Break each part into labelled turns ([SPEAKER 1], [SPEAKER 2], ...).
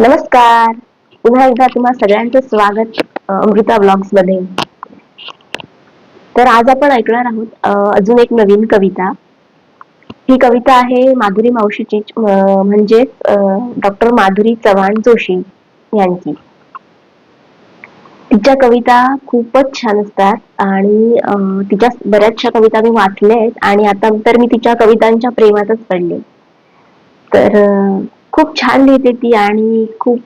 [SPEAKER 1] नमस्कार. पुन्हा एकदा तुम्हा सगळ्यांचे स्वागत अमृता ब्लॉग्स मध्ये. तर आज आपण ऐकणार आहोत अजून एक नवीन कविता. ही कविता आहे माधुरी मावशीची, म्हणजेच डॉक्टर माधुरी चव्हाण जोशी यांची. तिच्या कविता खूपच छान असतात आणि तिच्या बऱ्याचशा कविता मी वाचल्या आहेत आणि आता तर मी तिच्या कवितांच्या प्रेमातच पडले. तर खूप छान लिहिते ती आणि खूप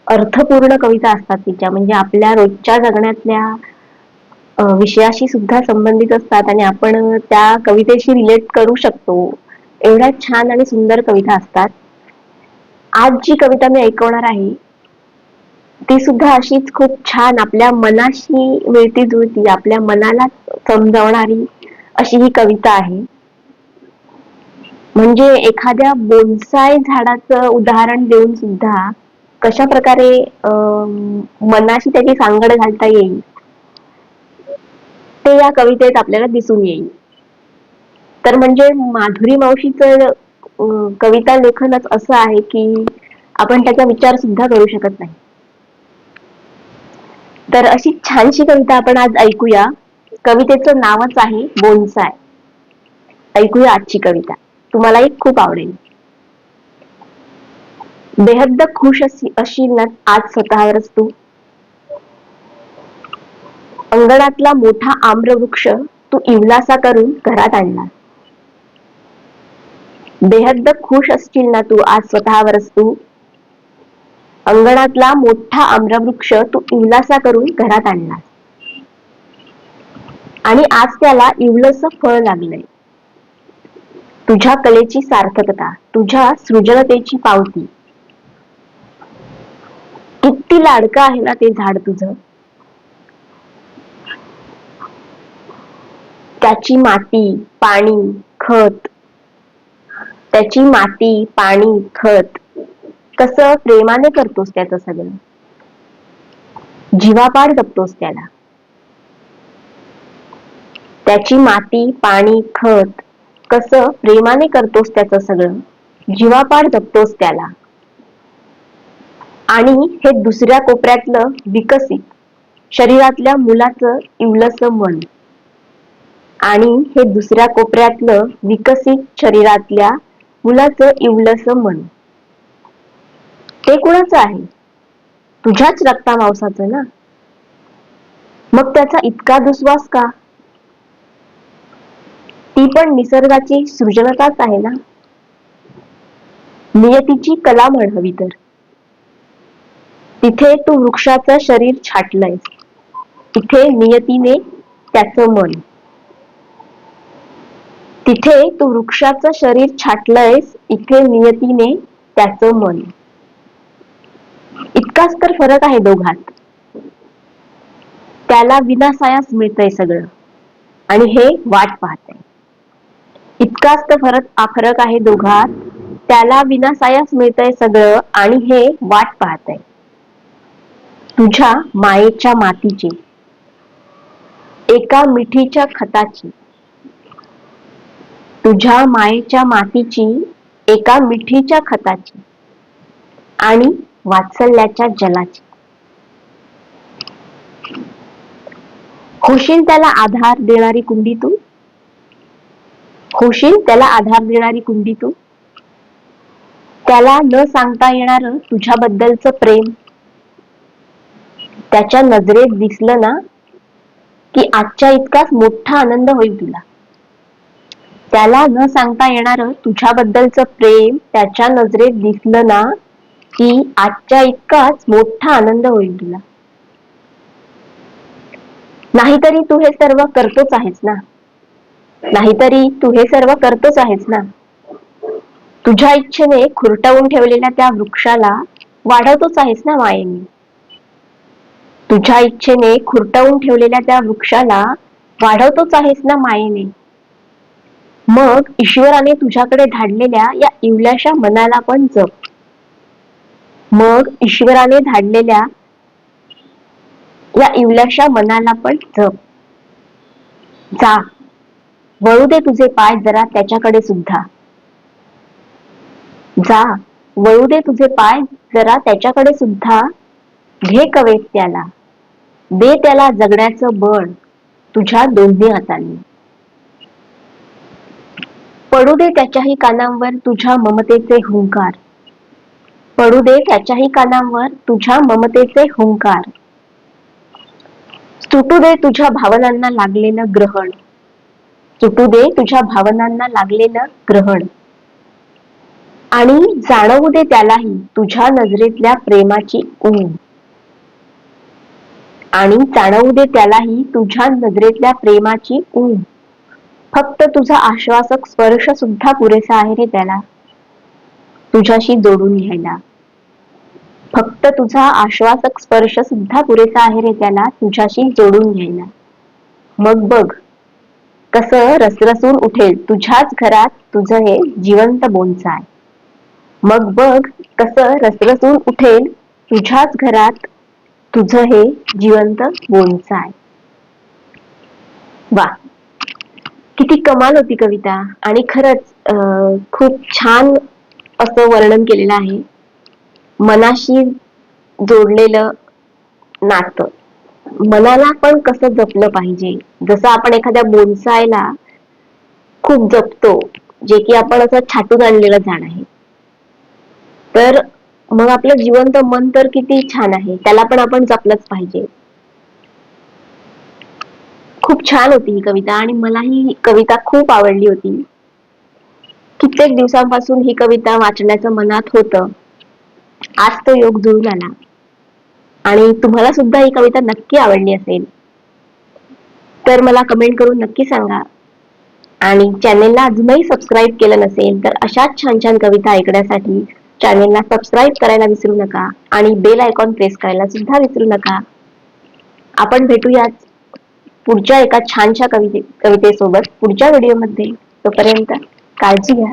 [SPEAKER 1] अर्थपूर्ण कविता असतात तिच्या, म्हणजे आपल्या रोजच्या जगण्यातल्या विषयाशी सुद्धा संबंधित असतात आणि आपण त्या कवितेशी रिलेट करू शकतो. एवढ्या छान आणि सुंदर कविता असतात. आज जी कविता मी ऐकवणार आहे ती सुद्धा अशीच खूप छान आपल्या मनाशी मिळती जुळती, आपल्या मनाला समजावणारी अशी ही कविता आहे. म्हणजे एखाद्या बोनसाय झाडाचं उदाहरण देऊन सुद्धा कशा प्रकारे मनाशी त्याची सांगड घालता येईल ते या कवितेत आपल्याला दिसून येईल. तर म्हणजे माधुरी मावशीचं कविता लेखनच असं आहे की आपण त्याचा विचार सुद्धा करू शकत नाही. तर अशी छानशी कविता आपण आज ऐकूया. कवितेचं नावच आहे बोनसाय. ऐकूया आजची कविता, तुम्हालाही खूप आवडेल. बेहद्द खुश असशील ना आज स्वतःवरच तू. अंगणातला मोठा आम्रवृक्ष तू इवलासा करून घरात आणला. बेहद्द खुश असशील ना तू आज स्वतःवरच तू. अंगणातला मोठा आम्रवृक्ष तू इवलासा करून घरात आणला आणि आज त्याला इवलस फळ लागलंय. तुझ्या कलेची सार्थकता, तुझ्या सृजनतेची पावती. किती लाडकं आहे ना ते झाड तुझं. त्याची माती, पाणी, खत, त्याची माती, पाणी, खत कसं प्रेमाने करतोस त्याचं सगळं. जीवापाड जपतोस त्याला. त्याची माती, पाणी, खत कसं प्रेमाने करतोस त्याचं सगळं. जीवापाड जपतोस त्याला. आणि हे दुसऱ्या कोपऱ्यातलं विकसित शरीरातल्या मुलाचं इवलस मन. आणि हे दुसऱ्या कोपऱ्यातलं विकसित शरीरातल्या मुलाचं इवलस मन. ते कुणाचं आहे? तुझ्याच रक्ता मांसाचं ना. मग त्याचा इतका दुस्वास का? ती पण निसर्गाची सृजनताच आहे ना. नियतीची कला म्हण हवी तर. तिथे तू वृक्षाचं शरीर छाटलंयस, इथे नियतीने त्याचं मन. तिथे तू वृक्षाचं शरीर छाटलंयस, इथे नियतीने त्याचं मन. इतकाच तर फरक आहे दोघात. त्याला विनासायास मिळतंय सगळं आणि हे वाट पाहतंय. इतकाच तर फरक आहे दोघात. त्याला विनासायास मिळतंय सगळं आणि हे वाट पाहतंय. तुझ्या मायेच्या मातीची, एका मिठीच्या खताची. तुझ्या मायेच्या मातीची, एका मिठीच्या खताची आणि वात्सल्याच्या जलाची. होशील त्याला आधार देणारी कुंडी तू. होशील त्याला आधार देणारी कुंडी तू. त्याला न सांगता येणार तुझ्याबद्दलचं प्रेम. त्याच्या नजरेत दिसलं ना की आजच्या इतकाच मोठा आनंद होईल तुला. त्याला न सांगता येणार तुझ्याबद्दलचं प्रेम त्याच्या नजरेत दिसलं ना की आजच्या इतकाच मोठा आनंद होईल तुला. नाहीतरी तू हे सर्व करतोच आहेस ना. नाहीतरी तू हे सर्व करतोच आहेस ना. तुझ्या इच्छेने खुरटवून ठेवलेल्या त्या वृक्षाला वाढवतोच आहेस ना मायेने. तुझ्या इच्छेने खुरटवून ठेवलेल्या त्या वृक्षाला वाढवतोच आहेस ना मायेने. मग ईश्वराने तुझ्याकडे धाडलेल्या या इवल्याशा मनाला पण जप. मग ईश्वराने धाडलेल्या या इवल्याशा मनाला पण जप. जा, वळू दे तुझे पाय जरा त्याच्याकडे सुद्धा. जा, वळू दे तुझे पाय जरा त्याच्याकडे सुद्धा, घे कवेत त्याला, दे त्याला जगण्याचं बळ तुझ्या दोन्ही हातांनी. पडू दे त्याच्याही कानांवर तुझ्या ममतेचे हुंकार, पडू दे त्याच्याही कानांवर तुझ्या ममतेचे हुंकार. सुटू दे तुझ्या भावनांना लागलेलं ग्रहण, सुटू दे तुझ्या भावनांना लागलेलं ग्रहण. आणि जाणवू दे त्यालाही तुझ्या नजरेतल्या प्रेमाची ऊब, आणि जाणवू दे त्यालाही तुझ्या नजरेतल्या प्रेमाची ऊब. फक्त तुझा आश्वासक स्पर्श सुद्धा पुरेसा आहे रे त्याला, तुझ्याशी जोडून घ्यायला. फक्त तुझा आश्वासक स्पर्श सुद्धा पुरेसा आहे रे त्याला, तुझ्याशी जोडून घ्यायला. मग बघ कसं रसरसून उठेल तुझ्याच घरात तुझं हे जिवंत बोनसाय. मग बघ कसं रसरसून उठेल तुझ्याच घरात तुझं हे जिवंत बोनसाय. वा, किती कमाल होती कविता. आणि खरंच खूप छान असं वर्णन केलेलं आहे. मनाशी जोडलेलं नातं, मनाला पण कसं जपलं पाहिजे. जसं आपण एखाद्या बोनसायला खूप जपतो, जे की आपण असं छाटून आणलेलं झाड आहे, तर मग आपलं जिवंत मन तर किती छान आहे, त्याला पण आपण जपलंच पाहिजे. खूप छान होती ही कविता आणि मलाही ही कविता खूप आवडली होती. कित्येक दिवसांपासून ही कविता वाचण्याचं मनात होतं. आज तो योग जुळून आला. आणि तुम्हाला सुद्धा ही कविता नक्की आवडली असेल तर मला कमेंट करून नक्की सांगा. आणि चॅनेलला अजूनही सबस्क्राईब केलं नसेल तर अशाच छान छान कविता ऐकण्यासाठी चॅनेलला सबस्क्राईब करायला विसरू नका आणि बेल आयकॉन प्रेस करायला सुद्धा विसरू नका. आपण भेटूयाच पुढच्या एका छानशा कवितेसोबत पुढच्या व्हिडिओमध्ये. तोपर्यंत काळजी घ्या.